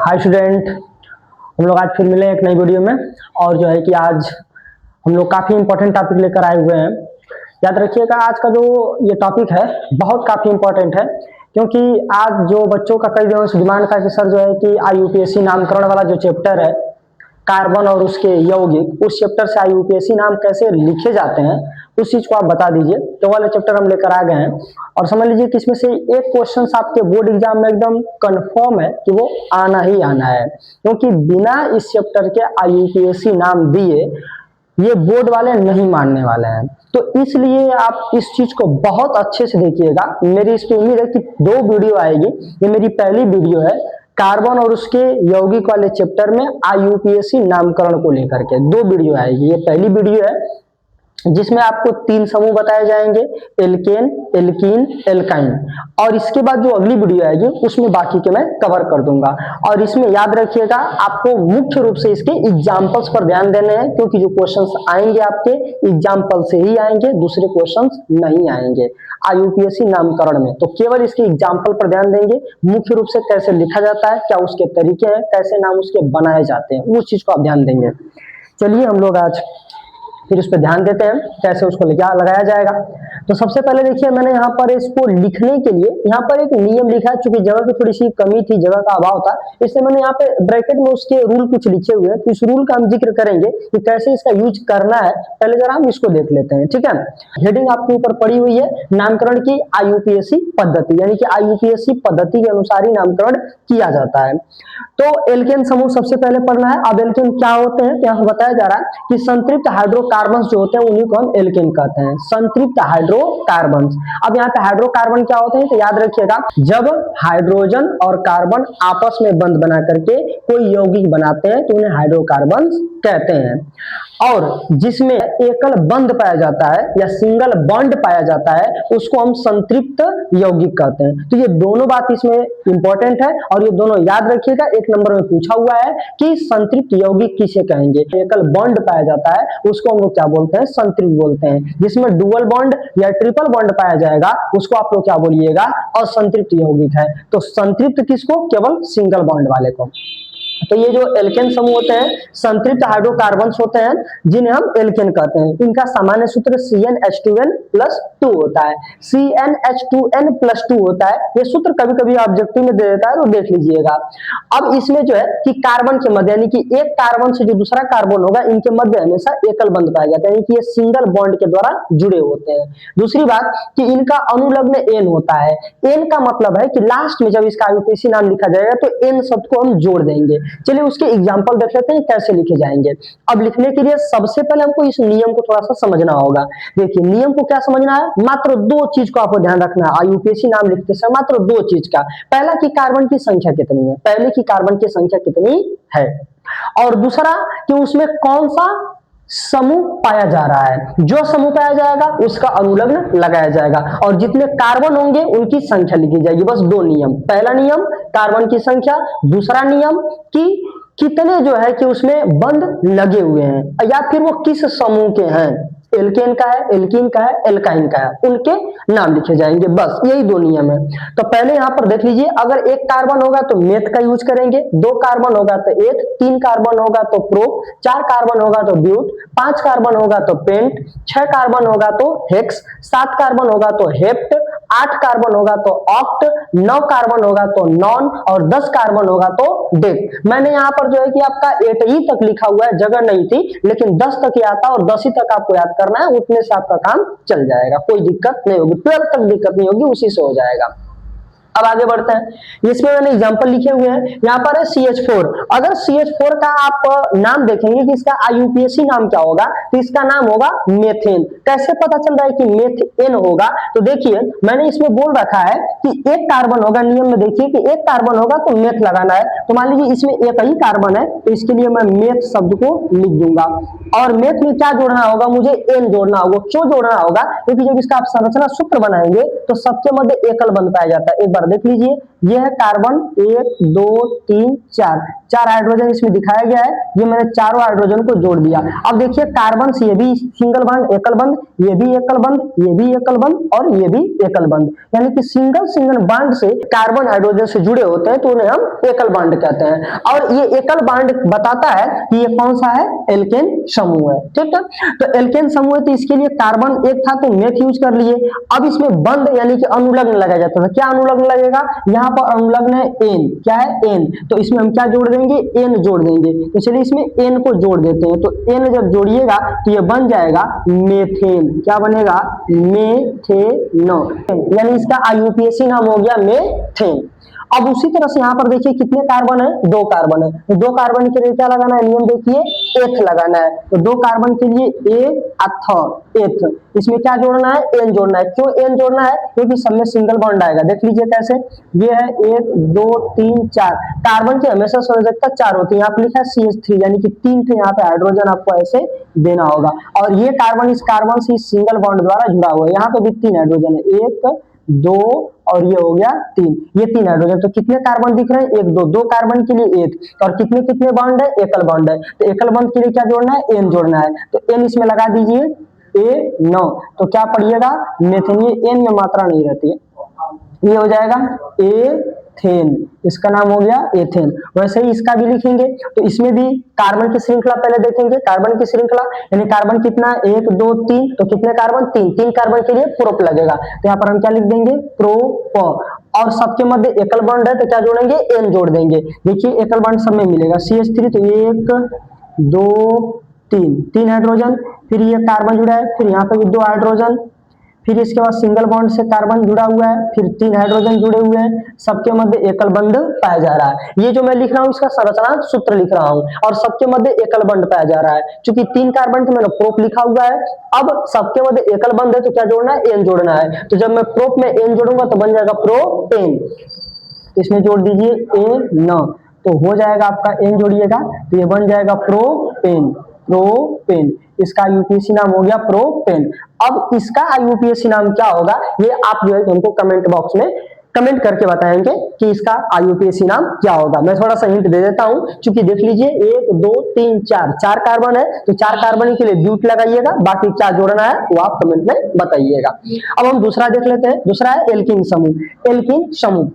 Hi student, हम लोग आज फिर मिले एक नई वीडियो में। और जो है कि आज हम लोग काफ़ी इंपॉर्टेंट टॉपिक लेकर आए हुए हैं। याद रखिएगा, आज का जो ये टॉपिक है बहुत काफ़ी इंपॉर्टेंट है, क्योंकि आज जो बच्चों का कई दिनों से डिमांड था कि सर जो है कि IUPAC नामकरण वाला जो चैप्टर है कार्बन और उसके यौगिक, उस चैप्टर से IUPAC नाम कैसे लिखे जाते हैं उस चीज को आप बता दीजिए। तो वाले चैप्टर हम लेकर आ गए हैं और समझ लीजिए कि इसमें से एक क्वेश्चन आपके बोर्ड एग्जाम में एकदम कंफर्म है कि वो आना ही आना है, क्योंकि बिना इस चैप्टर के IUPAC नाम दिए ये बोर्ड वाले नहीं मानने वाले हैं। तो इसलिए आप इस चीज को बहुत अच्छे से देखिएगा। मेरी इस पे उम्मीद है कि 2 वीडियो आएगी। ये मेरी पहली वीडियो है कार्बन और उसके यौगिक वाले चैप्टर में IUPAC नामकरण को लेकर के 2 वीडियो आएगी। ये पहली वीडियो है जिसमें आपको 3 समूह बताए जाएंगे, एल्केन, एल्कीन, एल्काइन। और इसके बाद जो अगली वीडियो आएगी उसमें बाकी के मैं कवर कर दूंगा। और इसमें याद रखिएगा, आपको मुख्य रूप से इसके एग्जाम्पल्स पर ध्यान देने हैं, क्योंकि जो क्वेश्चंस आएंगे आपके एग्जाम्पल से ही आएंगे, दूसरे क्वेश्चंस नहीं आएंगे IUPAC नामकरण में। तो केवल इसके एग्जाम्पल पर ध्यान देंगे, मुख्य रूप से कैसे लिखा जाता है, क्या उसके तरीके हैं, कैसे नाम उसके बनाए जाते हैं, उस चीज को आप ध्यान देंगे। चलिए हम लोग आज फिर उस पर ध्यान देते हैं कैसे उसको लगाया जाएगा। तो सबसे पहले देखिए, मैंने यहाँ पर इसको लिखने के लिए यहाँ पर एक नियम लिखा है। चूंकि जगह की थोड़ी सी कमी थी, जगह का अभाव था, इसलिए मैंने यहाँ पे ब्रैकेट में उसके रूल कुछ लिखे हुए हैं। तो इस रूल का हम जिक्र करेंगे कि कैसे इसका यूज करना है। पहले जरा हम इसको देख लेते हैं, ठीक है। हेडिंग आपके ऊपर पड़ी हुई है नामकरण की IUPAC पद्धति, यानी कि IUPAC पद्धति के अनुसार ही नामकरण किया जाता है। तो एल्केन समूह सबसे पहले पढ़ना है। अब एल्केन क्या होते हैं, यहाँ बताया जा रहा है कि संतृप्त हाइड्रोकार्बन्स जो होते हैं उन्हीं को हम एल्केन कहते हैं, संतृप्त हाइड्रोकार्बन्स। अब यहाँ पे हाइड्रोकार्बन क्या होते हैं, तो याद रखिएगा, जब हाइड्रोजन और कार्बन आपस में बंध बना करके कोई यौगिक बनाते हैं तो उन्हें हाइड्रोकार्बन्स कहते हैं। और जिसमें एकल बंध पाया जाता है या सिंगल बॉन्ड पाया जाता है उसको हम संतृप्त यौगिक कहते हैं। तो ये दोनों बात इसमें इंपॉर्टेंट है और ये दोनों याद रखिएगा। एक नंबर में पूछा हुआ है कि संतृप्त यौगिक किसे कहेंगे। एकल बॉन्ड पाया जाता है उसको हम लोग क्या बोलते हैं, संतृप्त बोलते हैं। जिसमें डुअल बॉन्ड या ट्रिपल बॉन्ड पाया जाएगा उसको आप लोग क्या बोलिएगा, असंतृप्त यौगिक है। तो संतृप्त किसको, केवल सिंगल बॉन्ड वाले को। तो ये जो एल्केन समूह होते हैं संतृप्त हाइड्रोकार्बन्स होते हैं, जिन्हें हम एल्केन कहते हैं। इनका सामान्य सूत्र CnH2n+2 होता है, CnH2n+2 होता है। ये सूत्र कभी कभी ऑब्जेक्टिव में दे देता है, तो देख लीजिएगा। अब इसमें जो है कि कार्बन के मध्य, यानी कि एक कार्बन से जो दूसरा कार्बन होगा, इनके मध्य हमेशा एकल बंध पाया जाता है, यानी कि ये सिंगल बॉन्ड के द्वारा जुड़े होते हैं। दूसरी बात कि इनका अनुलग्न N होता है। N का मतलब है कि लास्ट में जब इसका IUPAC नाम लिखा जाएगा तो N शब्द को हम जोड़ देंगे। चलिए उसके एग्जांपल देख लेते हैं कैसे लिखे जाएंगे। अब लिखने के लिए सबसे पहले हमको इस नियम को थोड़ा सा समझना होगा। देखिए नियम को क्या समझना है, मात्र 2 चीज को आपको ध्यान रखना है IUPAC नाम लिखते समय, मात्र 2 चीज का। पहला कि कार्बन की संख्या कितनी है, पहले की कार्बन की संख्या कितनी है, और दूसरा कि उसमें कौन सा समूह पाया जा रहा है। जो समूह पाया जाएगा उसका अनुलग्न लगाया जाएगा और जितने कार्बन होंगे उनकी संख्या लिखी जाएगी। बस 2 नियम, पहला नियम कार्बन की संख्या, दूसरा नियम कि कितने जो है कि उसमें बंध लगे हुए हैं या फिर वो किस समूह के हैं, एल्केन का है, एल्कीन का है, एल्काइन का है, उनके नाम लिखे जाएंगे। बस यही 2 नियम है। तो पहले यहां पर देख लीजिए, अगर 1 कार्बन होगा तो मेथ का यूज करेंगे, 2 कार्बन होगा तो एथ, 3 कार्बन होगा तो प्रोप, 4 कार्बन होगा तो ब्यूट, 5 कार्बन होगा तो पेंट, 6 कार्बन होगा तो हेक्स, 7 कार्बन होगा तो हेप्ट, 8 कार्बन होगा तो ऑक्ट, 9 कार्बन होगा तो नॉन और 10 कार्बन होगा तो डेक। मैंने यहाँ पर जो है कि आपका 8 ही तक लिखा हुआ है, जगह नहीं थी, लेकिन 10 तक ही आता और 10 ही तक आपको याद करना है, उतने से आपका काम चल जाएगा, कोई दिक्कत नहीं होगी। 12 तक दिक्कत नहीं होगी, उसी से हो जाएगा। अब आगे बढ़ते हैं। इसमें मैंने एग्जांपल लिखे हुए हैं। यहाँ पर है CH4। अगर CH4 का आप नाम देखेंगे कि इसका IUPAC नाम क्या होगा, तो इसका नाम होगा मेथेन। कैसे पता चल रहा है कि मेथेन होगा, तो देखिए मैंने इसमें बोल रखा है कि 1 कार्बन होगा। नियम में देखिए कि 1 कार्बन होगा तो मेथ लगाना है। तो मान लीजिए इसमें 1 ही कार्बन है, तो इसके लिए मैं मेथ शब्द को लिख दूंगा। और मेथ में क्या जोड़ना होगा, मुझे N जोड़ना होगा। क्यों जोड़ना होगा, क्योंकि जब इसका आप संरचना सूत्र बनाएंगे तो सबके मध्य एकल बंध पाया जाता है। एक बार देख लीजिए, ये है कार्बन 1 2 3 4, 4 हाइड्रोजन इसमें दिखाया गया है। ये मैंने चारों हाइड्रोजन को जोड़ दिया। अब देखिए कार्बन से ये भी सिंगल बॉन्ड एकल बंध, ये भी एकल बंध, ये भी एकल बंध और ये भी एकल बंध, यानी कि सिंगल सिंगल बॉन्ड से कार्बन हाइड्रोजन से जुड़े होते हैं तो उन्हें हम एकल बॉन्ड कहते हैं। और ये एकल बॉन्ड बताता है कि ये कौन सा है, एल्केन समूह है। ठीक है, तो एल्केन समूह है तो इसके लिए कार्बन एक था तो मेथ यूज कर लिए। अब इसमें बंध यानी कि अनुलग्न लगाया जाता था। क्या अनुलग्न लगेगा, यहाँ पर अनुलग्न है एन, क्या है एन, तो इसमें हम क्या जोड़ देंगे, एन जोड़ देंगे। तो चलिए इसमें एन को जोड़ देते हैं। तो एन जब जोड़िएगा तो ये बन जाएगा मेथेन। क्या बनेगा, मेथेन, यानी इसका आईयूपीएसी नाम हो गया मेथेन। अब उसी तरह से यहाँ पर देखिए कितने कार्बन है, 2 कार्बन है। तो 2 कार्बन के लिए क्या लगाना है, नियम देखिए एथ लगाना है। तो 2 कार्बन के लिए एथ, इसमें क्या जोड़ना है, एन जोड़ना है। क्यों एन जोड़ना है, क्योंकि सब में सिंगल बॉन्ड आएगा। देख लीजिए कैसे, ये है 1 2 3 4, कार्बन की हमेशा संयोजकता 4 होती है। यहाँ पे लिखा है CH3, यानी कि 3 थे यहाँ पे हाइड्रोजन आपको ऐसे देना होगा। और ये कार्बन इस कार्बन से सिंगल बॉन्ड द्वारा जुड़ा हुआ है। यहाँ पे भी 3 हाइड्रोजन है, 1 2 और ये हो गया 3, ये 3 हाइड्रोजन। तो कितने कार्बन दिख रहे हैं, 1 2, 2 कार्बन के लिए 1, और कितने कितने बॉन्ड है, एकल बॉन्ड है। तो एकल बॉन्ड के लिए क्या जोड़ना है, एन जोड़ना है। तो एन इसमें लगा दीजिए A9, तो क्या पढ़िएगा, मेथेन। ये एन में मात्रा नहीं रहती है, ये हो जाएगा एथेन, इसका नाम हो गया एथेन। वैसे ही इसका भी लिखेंगे। तो इसमें भी कार्बन की श्रृंखला पहले देखेंगे, कार्बन की श्रृंखला यानी कार्बन कितना, 1 2 3, तो कितने कार्बन, 3, 3 कार्बन के लिए प्रोप लगेगा। तो यहाँ पर हम क्या लिख देंगे, प्रोप, और सबके मध्य एकल बॉन्ड है तो क्या जोड़ेंगे, एन जोड़ देंगे। देखिए एकल बॉन्ड सब में मिलेगा, CH3 तो 1 2 3, 3 हाइड्रोजन, फिर ये कार्बन जुड़ा है, फिर यहाँ पे भी 2 हाइड्रोजन, फिर इसके बाद सिंगल बॉन्ड से कार्बन जुड़ा हुआ है, फिर 3 हाइड्रोजन जुड़े हुए हैं, सबके मध्य एकल बंध पाया जा रहा है। ये जो मैं लिख रहा हूँ इसका संरचना सूत्र लिख रहा हूँ, और सबके मध्य एकल बंध पाया जा रहा है। चूंकि 3 कार्बन तो मैंने प्रोप लिखा हुआ है, अब सबके मध्य एकल बंध है तो क्या जोड़ना है, एन जोड़ना है। तो जब मैं प्रोप में एन जोड़ूंगा तो बन जाएगा प्रोपेन, इसमें जोड़ दीजिए एन, तो हो जाएगा आपका, एन जोड़िएगा तो ये बन जाएगा प्रोपेन, प्रोपेन। इसका यूपीएससी नाम हो गया प्रोपेन। अब इसका आईयूपीएससी नाम क्या होगा, ये आप जो है हमको कमेंट बॉक्स में कमेंट करके बताएंगे कि इसका आईयूपीएससी नाम क्या होगा। मैं थोड़ा सा हिंट दे देता हूं, क्योंकि देख लीजिए 1 2 3 4, 4 कार्बन है तो 4 कार्बन के लिए ब्यूट लगाइएगा, बाकी क्या जोड़ना है वो आप कमेंट में बताइएगा। अब हम दूसरा देख लेते हैं, दूसरा है एल्कीन समूह। एल्कीन समूह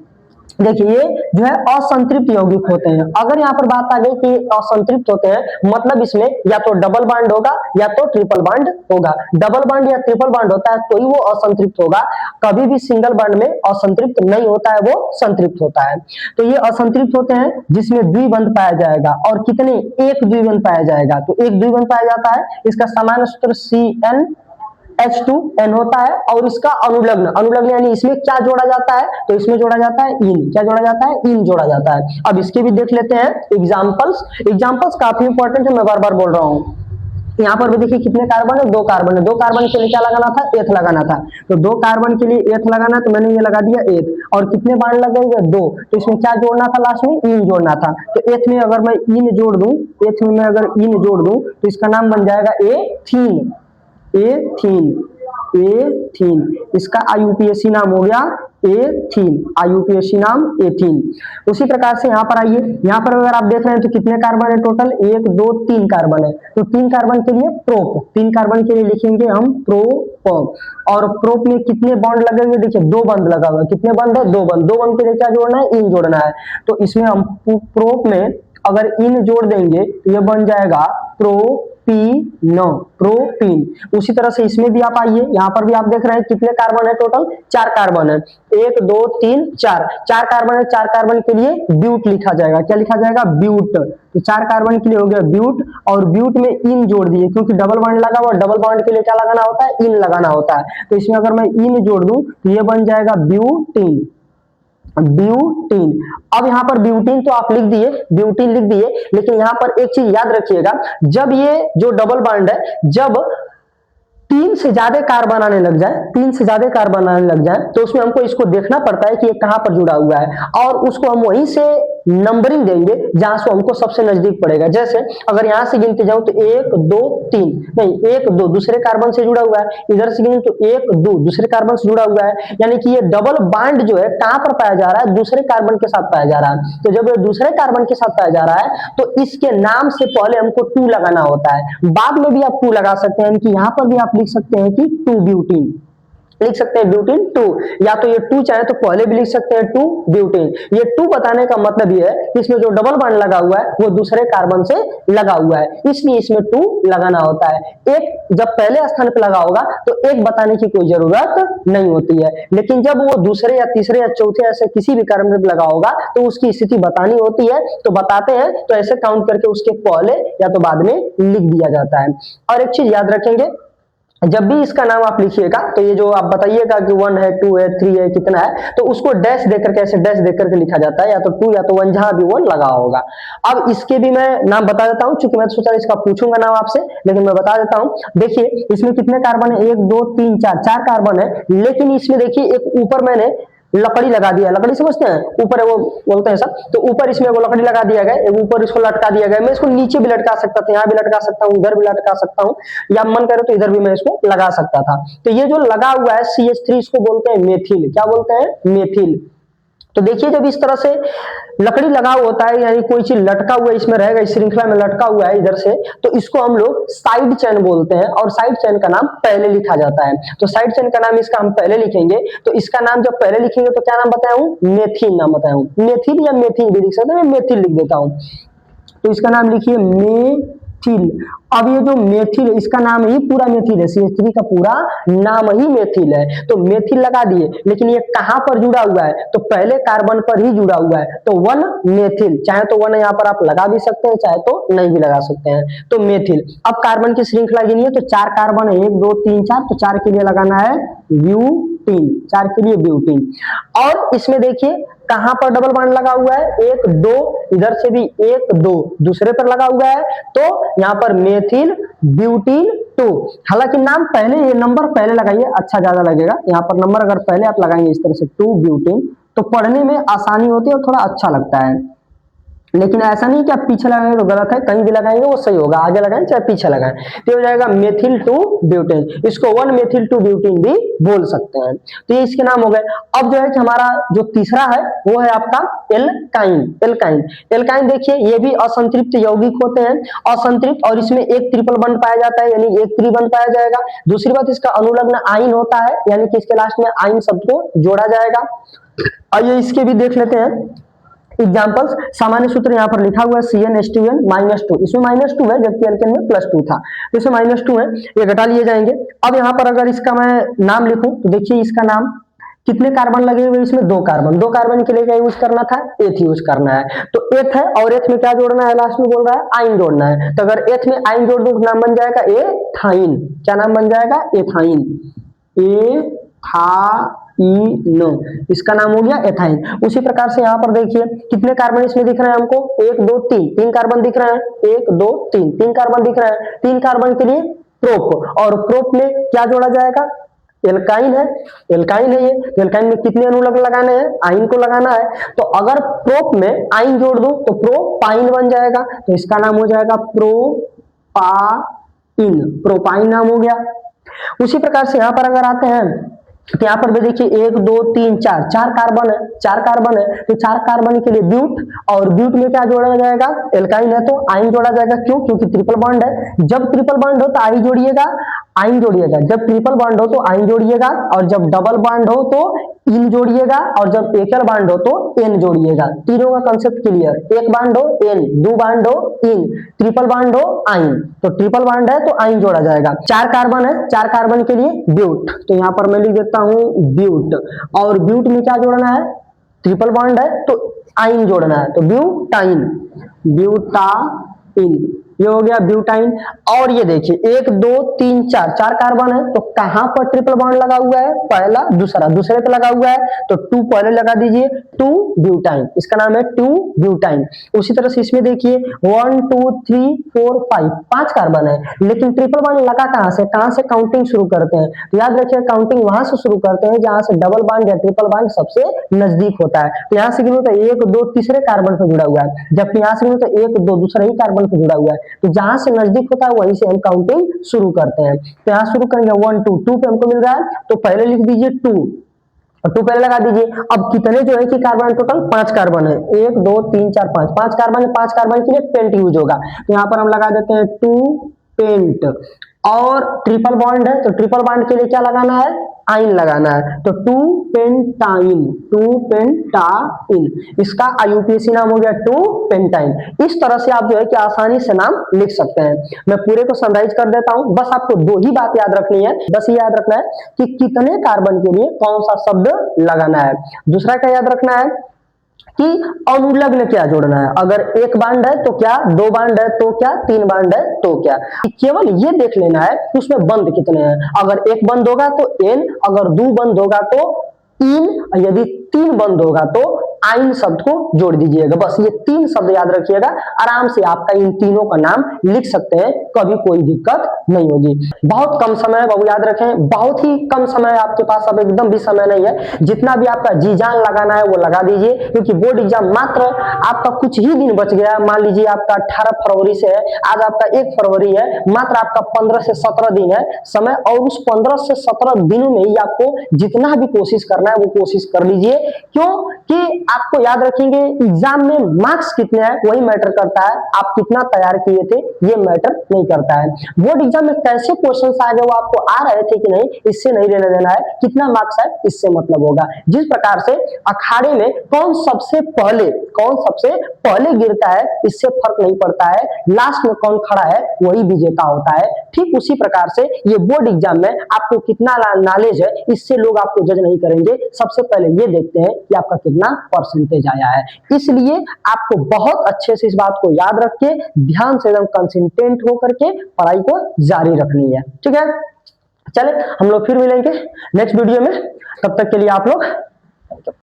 देखिए जो है असंतृप्त यौगिक होते हैं। अगर यहाँ पर बात आ गई कि असंतृप्त होते हैं, मतलब इसमें या तो डबल बॉन्ड होगा या तो ट्रिपल बॉन्ड होगा। डबल बॉन्ड या ट्रिपल बॉन्ड होता है तो ही वो असंतृप्त होगा, कभी भी सिंगल बॉन्ड में असंतृप्त नहीं होता है, वो संतृप्त होता है। तो ये असंतृप्त होते हैं जिसमें द्विबंध पाया जाएगा, और कितने, एक द्विबंध पाया जाएगा। तो एक द्विबंध पाया जाता है, इसका सामान्य सूत्र CnH2n होता है, और इसका अनुलग्न, अनुलग्न यानी इसमें क्या जोड़ा जाता है, तो इसमें जोड़ा जाता है इन, क्या जोड़ा जाता है, इन जोड़ा जाता है। अब इसके भी देख लेते हैं एग्जांपल्स। एग्जांपल्स काफी इंपॉर्टेंट है, मैं बार बार बोल रहा हूँ। यहाँ पर भी देखिए कितने कार्बन है, 2 कार्बन है। 2 कार्बन के लिए क्या लगाना था, एथ लगाना था। तो 2 कार्बन के लिए एथ लगाना, तो मैंने ये लगा दिया एथ, और कितने बॉन्ड लगेंगे, 2, तो इसमें क्या जोड़ना था, लास्ट में इन जोड़ना था। तो एथ में अगर मैं इन जोड़ दूं, एथ में मैं अगर इन जोड़ दूं तो इसका नाम बन जाएगा एथीन, एथीन, एथीन। इसका आईयूपीएसी नाम हो गया एथीन, आईयूपीएसी नाम एथीन। उसी प्रकार से यहाँ पर आइए, यहाँ पर अगर आप देख रहे हैं तो कितने कार्बन है टोटल, 1 2 3 कार्बन है। तो 3 कार्बन के लिए प्रोप, 3 कार्बन के लिए लिखेंगे हम प्रोप, और प्रोप में कितने बॉन्ड लगेंगे, देखिए 2 बंध लगा हुआ है। कितने बंध है, 2 बंध। 2 बंध के लिए क्या जोड़ना है, इन जोड़ना है। तो इसमें हम प्रोप में अगर इन जोड़ देंगे तो ये बन जाएगा प्रोपीन। उसी तरह से इसमें भी आप आइए, यहाँ पर भी आप देख रहे हैं कितने कार्बन है टोटल, 4 कार्बन है। 1 2 3 4, 4 कार्बन है। 4 कार्बन के लिए ब्यूट लिखा जाएगा, क्या लिखा जाएगा, ब्यूट। तो 4 कार्बन के लिए हो गया ब्यूट, और ब्यूट में इन जोड़ दिए, क्योंकि डबल बॉन्ड लगा हुआ, डबल बॉन्ड के लिए क्या लगाना होता है, इन लगाना होता है। तो इसमें अगर मैं इन जोड़ दूं तो ये बन जाएगा ब्यूटीन, ब्यूटीन। अब यहाँ पर ब्यूटीन तो आप लिख दिए, ब्यूटीन लिख दिए, लेकिन यहाँ पर एक चीज याद रखिएगा, जब ये जो डबल बॉन्ड है, जब 3 से ज्यादा कार्बन आने लग जाए, 3 से ज्यादा कार्बन आने लग जाए, तो उसमें हमको इसको देखना पड़ता है कि ये कहां पर जुड़ा हुआ है, और उसको हम वहीं से नंबरिंग देंगे जहां से हमको सबसे नजदीक पड़ेगा। जैसे अगर यहां से गिनते जाऊं तो 1 2 3 नहीं 1 2 दूसरे कार्बन से जुड़ा हुआ है, इधर से गिने तो 1 2 दूसरे कार्बन से जुड़ा हुआ है, यानी कि ये डबल बॉन्ड जो है कहां पर पाया जा रहा है, दूसरे कार्बन के साथ पाया जा रहा है। तो जब ये दूसरे कार्बन के साथ पाया जा रहा है तो इसके नाम से पहले हमको 2 लगाना होता है। बाद में भी आप 2 लगा सकते हैं, कि यहां पर भी आप लिख सकते हैं कि 2 ब्यूटीन लिख सकते हैं, ब्यूटीन 2, या तो ये 2 चाहे तो पहले भी लिख सकते हैं 2 ब्यूटीन। ये 2 बताने का मतलब ये है कि इसमें जो डबल बॉन्ड लगा हुआ है वो दूसरे कार्बन से लगा हुआ है, इसलिए इसमें 2 लगाना होता है। एक जब पहले स्थान पे लगा होगा तो एक बताने की कोई जरूरत नहीं होती है, लेकिन जब वो दूसरे या तीसरे या चौथे ऐसे किसी भी कार्बन पे लगा होगा तो उसकी स्थिति बतानी होती है, तो बताते हैं, तो ऐसे काउंट करके उसके पहले या तो बाद में लिख दिया जाता है। और एक चीज याद रखेंगे, जब भी इसका नाम आप लिखिएगा तो ये जो आप बताइएगा कि 1 है 2 है 3 है कितना है, तो उसको डैश देकर के ऐसे डैश देकर के लिखा जाता है, या तो 2 या तो 1 जहां भी 1 लगा होगा। अब इसके भी मैं नाम बता देता हूं, चूंकि मैं सोचा इसका पूछूंगा नाम आपसे, लेकिन मैं बता देता हूं। देखिए इसमें कितने कार्बन है, 1 2 3 4 4 कार्बन है, लेकिन इसमें देखिए एक ऊपर मैंने लकड़ी लगा दिया, लकड़ी समझते हैं, ऊपर वो बोलते हैं सब, तो ऊपर इसमें वो लकड़ी लगा दिया गया, एक ऊपर इसको लटका दिया गया। मैं इसको नीचे भी लटका सकता था, यहाँ भी लटका सकता हूँ, इधर भी लटका सकता हूँ, या मन करे तो इधर भी मैं इसको लगा सकता था। तो ये जो लगा हुआ है CH3, इसको बोलते हैं मेथिल। क्या बोलते हैं? मेथिल। तो देखिए जब इस तरह से लकड़ी लगा हुआ होता है, यानी कोई चीज लटका हुआ इसमें रहेगा, इस श्रृंखला में लटका हुआ है इधर से, तो इसको हम लोग साइड चेन बोलते हैं, और साइड चेन का नाम पहले लिखा जाता है। तो साइड चेन का नाम इसका हम पहले लिखेंगे, तो इसका नाम जब पहले लिखेंगे तो क्या नाम बताया हूं? मेथिल नाम बताया हूं। मेथिल या मेथिल भी लिख सकते हैं, मैं मेथिल लिख देता हूं। तो इसका नाम लिखिए मेथिल। अब ये जो मेथिल है इसका नाम ही पूरा मेथिल है, CH3 का पूरा नाम ही मेथिल है। तो मेथिल लगा दिए, लेकिन ये कहां पर जुड़ा हुआ है? तो पहले कार्बन पर ही जुड़ा हुआ है, तो 1 मेथिल। चाहे तो 1 यहाँ पर आप लगा भी सकते हैं, चाहे तो नहीं भी लगा सकते हैं, तो मेथिल। अब कार्बन की श्रृंखला गिनिए, तो 4 कार्बन है, 1 2 3 4, तो 4 के लिए लगाना है ब्यूटीन, 4 के लिए ब्यूटीन। और इसमें देखिए कहां पर डबल बॉन्ड लगा हुआ है? 1 2, इधर से भी 1 2 दूसरे पर लगा हुआ है, तो यहां पर मेथिल ब्यूटीन 2। हालांकि नाम पहले, ये नंबर पहले लगाइए, अच्छा ज्यादा लगेगा। यहाँ पर नंबर अगर पहले आप लगाएंगे इस तरह से 2 ब्यूटीन, तो पढ़ने में आसानी होती है और थोड़ा अच्छा लगता है। लेकिन ऐसा नहीं कि आप पीछे लगाएंगे तो गलत है, कहीं भी लगाएंगे वो सही होगा, आगे लगाएं चाहे पीछे लगाएं, तो हो जाएगा मेथिल 2 ब्यूटेन। इसको 1 मेथिल 2 ब्यूटेन भी बोल सकते हैं। तो ये इसके नाम हो गए। अब जो है कि हमारा जो तीसरा है वो है आपका एल्काइन। एल्काइन, एल्काइन देखिए ये भी असंतृप्त यौगिक होते हैं, असंतृप्त, और इसमें एक ट्रिपल बंध पाया जाता है, यानी एक त्रिबंध पाया जाएगा। दूसरी बात, इसका अनुलग्न आइन होता है, यानी कि इसके लास्ट में आइन शब्द को जोड़ा जाएगा। आइए इसके भी देख लेते हैं एग्जाम्पल्स। सामान्य सूत्र यहाँ पर लिखा हुआ है CnH2n -2, इसमें -2 है जबकि एल्केन में +2 था, तो इसमें -2 है, ये घटा लिए जाएंगे। अब यहाँ पर अगर इसका मैं नाम लिखूं तो देखिए इसका नाम, कितने कार्बन लगे हुए इसमें? 2 कार्बन। 2 कार्बन के लिए क्या यूज करना था? एथ यूज करना है। तो एथ है, और एथ में क्या जोड़ना है? लास्ट में बोल रहा है आइन जोड़ना है। तो अगर एथ में आइन जोड़ दूं तो नाम बन जाएगा एथाइन। क्या नाम बन जाएगा? एथाइन। इसका नाम हो गया एथाइन। उसी प्रकार से यहाँ पर देखिए कितने कार्बन इसमें दिख रहे हैं हमको? 1 2 3, 3 कार्बन दिख रहे हैं, 1 2 3, 3 कार्बन दिख रहे हैं। 3 कार्बन के लिए प्रोप, और प्रोप में क्या जोड़ा जाएगा? एल्काइन है, एल्काइन है ये। तो एल्काइन में कितने अनुलग्न लगाने हैं? आइन को लगाना है। तो अगर प्रोप में आइन जोड़ दूं तो प्रोपाइन बन जाएगा, तो इसका नाम हो जाएगा प्रोपाइन। प्रोपाइन नाम हो गया। उसी प्रकार से यहाँ पर अगर आते हैं तो यहाँ पर भी देखिए 1 2 3 4, 4 कार्बन है, 4 कार्बन है, तो 4 कार्बन के लिए ब्यूट, और ब्यूट में क्या जोड़ा जाएगा? एल्काइन है तो आइन जोड़ा जाएगा। क्यों? क्योंकि ट्रिपल बॉन्ड है। जब ट्रिपल बॉन्ड हो तो आई जोड़िएगा, आइन जोड़िएगा। जब ट्रिपल बॉन्ड हो तो आइन जोड़िएगा, और जब डबल बॉन्ड हो तो इन जोड़िएगा, और जब एकल बॉन्ड हो तो एन जोड़िएगा। तीनों का कंसेप्ट क्लियर। एक बॉन्ड हो एन, 2 बॉन्ड हो इन, ट्रिपल बॉन्ड हो आइन। तो ट्रिपल बॉन्ड है तो आइन जोड़ा जाएगा। 4 कार्बन है, 4 कार्बन के लिए ब्यूट, तो यहाँ पर मैं लिख देता हूं ब्यूट। और ब्यूट में क्या जोड़ना है? ट्रिपल बॉन्ड है तो आइन जोड़ना है, तो ब्यूटाइन। ब्यूटाइन, ये हो गया ब्यूटाइन। और ये देखिए 1 2 3 4 4 कार्बन है, तो कहां पर ट्रिपल बॉन्ड लगा हुआ है? पहला दूसरा, दूसरे पे लगा हुआ है तो 2 पहले लगा दीजिए, 2 ब्यूटाइन, इसका नाम है 2 ब्यूटाइन। उसी तरह से इसमें देखिए 1 2 3 4 5 5 कार्बन है, लेकिन ट्रिपल बॉन्ड लगा कहां से काउंटिंग शुरू करते हैं? तो याद रखिए काउंटिंग वहां से शुरू करते हैं जहां से डबल बॉन्ड या ट्रिपल बॉन्ड सबसे नजदीक होता है। तो यहाँ से गिनो तो 1 2 तीसरे कार्बन पर जुड़ा हुआ है, जबकि यहाँ से गिनो तो 1 2 दूसरे ही कार्बन पर जुड़ा हुआ है। तो जहां से नजदीक होता है वहीं से हम काउंटिंग शुरू करते हैं। तो यहाँ शुरू करेंगे 1 2 2 पे हमको मिल रहा है, तो पहले लिख दीजिए 2 और 2 पहले लगा दीजिए। अब कितने जो है कि कार्बन, टोटल 5 कार्बन है, 1 2 3 4 5 5 कार्बन है, 5 कार्बन के लिए पेंट यूज होगा, तो यहाँ पर हम लगा देते हैं 2 पेंट। और ट्रिपल बॉन्ड है, तो ट्रिपल बॉन्ड के लिए क्या लगाना है? आइन लगाना है, तो 2 पेंटाइन, 2 पेंटाइन, इसका आईयूपीएसी नाम हो गया 2 पेंटाइन। इस तरह से आप जो है कि आसानी से नाम लिख सकते हैं। मैं पूरे को समराइज कर देता हूं, बस आपको 2 ही बात याद रखनी है, बस ये याद रखना है कि कितने कार्बन के लिए कौन सा शब्द लगाना है। दूसरा क्या याद रखना है कि अनुलग्न क्या जोड़ना है, अगर 1 बांड है तो क्या, 2 बांड है तो क्या, 3 बांड है तो क्या। केवल ये देख लेना है कि उसमें बंद कितने हैं, अगर 1 बंद होगा तो एन, अगर 2 बंद होगा तो इन, यदि 3 बंद होगा तो आइन शब्द को जोड़ दीजिएगा। बस ये 3 शब्द याद रखिएगा, आराम से आपका इन तीनों का नाम लिख सकते हैं, कभी कोई दिक्कत नहीं होगी। बहुत कम समय, बाबू याद रखें, बहुत ही कम समय आपके पास, अब एकदम भी समय नहीं है। जितना भी आपका जी जान लगाना है वो लगा दीजिए, क्योंकि बोर्ड एग्जाम मात्र आपका कुछ ही दिन बच गया। मान लीजिए आपका 18 फरवरी से है, आज आपका 1 फरवरी है, मात्र आपका 15 से 17 दिन है समय, और उस 15 से 17 दिनों में ही आपको जितना भी कोशिश करना है वो कोशिश कर लीजिए। क्यों कि आपको याद रखेंगे एग्जाम में मार्क्स कितने हैं वही मैटर करता है, आप कितना तैयार किए थे ये मैटर नहीं करता है। बोर्ड एग्जाम में कैसे क्वेश्चंस आ गए वो आपको आ रहे थे कि नहीं, इससे नहीं लेना देना है, कितना मार्क्स है इससे मतलब होगा। जिस प्रकार से अखाड़े में कौन सबसे पहले गिरता है इससे फर्क नहीं पड़ता है, लास्ट में कौन खड़ा है वही विजेता होता है। ठीक उसी प्रकार से ये बोर्ड एग्जाम में आपको कितना नॉलेज है इससे लोग आपको जज नहीं करेंगे, सबसे पहले ये देखते हैं कि आपका कितना परसेंटेज आया है। इसलिए आपको बहुत अच्छे से इस बात को याद रख के ध्यान से एकदम कंसंट्रेट होकर के पढ़ाई को जारी रखनी है। ठीक है, चले हम लोग फिर मिलेंगे नेक्स्ट वीडियो में, तब तक के लिए आप लोग